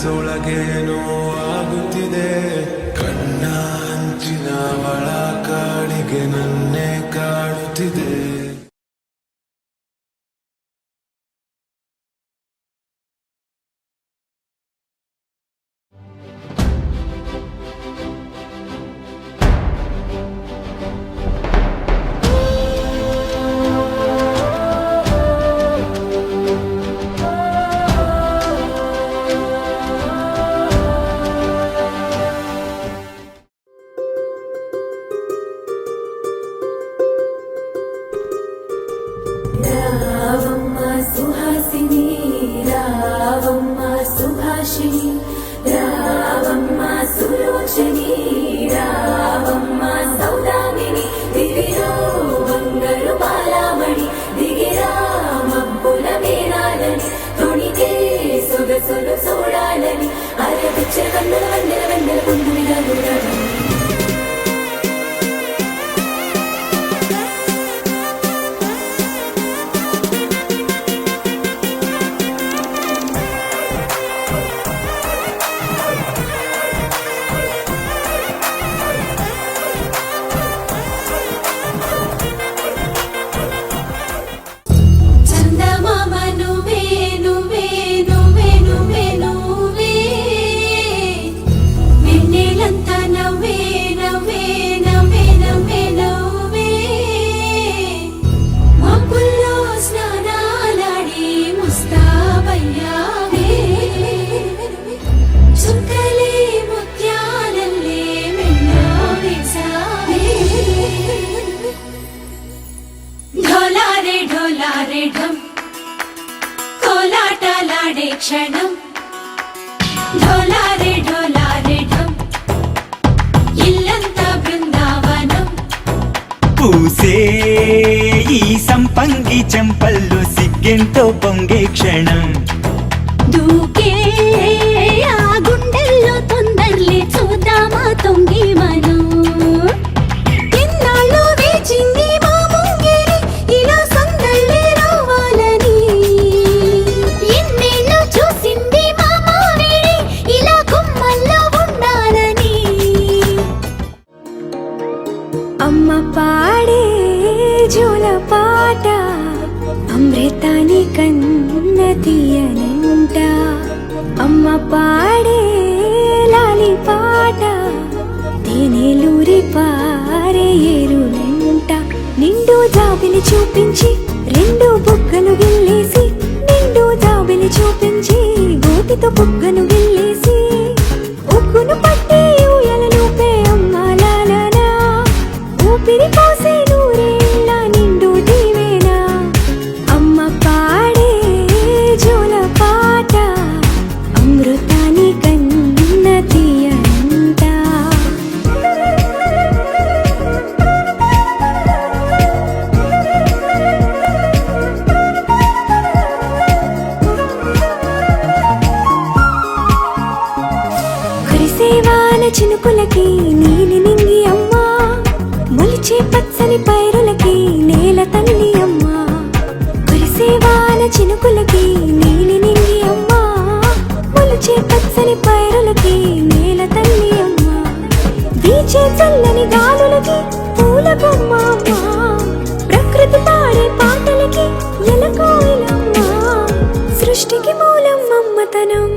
ಮನಸ್ಸೊಳಗೇನೋ ಆಗುತ್ತಿದೆ. ಕಣ್ಣ ಹಂಚಿನ ಒಳ ಕಾಡಿಗೆ ನನ್ನೇ ಕಾಡುತ್ತಿದೆ. క్షణం ఢోలారే ఢోలారే ఢం ఇల్లంతా బృందావనం పూసే ఈ సంపంగి చెంపల్లో సిగ్గెంతో పొంగే క్షణం దూకే ఆ గుండెల్లో తొందరలే చూద్దామా తొంగి మనం ఎన్నాళ్ళు వేచింది మా ముంగిరి ఇలా సందళ్ళే రావాలని ఎన్నేళ్ళు చూసింది మా మావిడి ఇలా గుమ్మల్లో ఉండాలని అమ్మ పాడే జోల పాట అమృతాని కన్న తీయనంట అమ్మ పాడే లాలి పాట తేనెలూరి పారే ఏరులంట నిండు జాబిలి చూపించి రెండు బుగ్గలు గిల్లేసి నిండు జాబిలి చూపించి గోటితో బుగ్గను గిల్లేసి ఉగ్గును పట్టి ఊయలనుపే అమ్మ లాలనా ఊపిరి పోసే నూరేళ్ళ నిండు దీవేనా అమ్మ పాడే జోల పాట అమృతాని కన్న తీయంట కురిసేవాల చినుకులకి నీలి నింగి అమ్మా మొలిచే పచ్చని పైరులకి నేల తల్లి అమ్మా కురిసేవాల చినుకులకి నీలి నింగి అమ్మా మొలిచే పచ్చని పైరులకి నేల తల్లి అమ్మా వీచే చల్లని గాలులకి పూల బొమ్మ అమ్మా ప్రకృతి పాడే పాటలకి ఎలకోయిలమ్మా సృష్టికి మూలం అమ్మతనం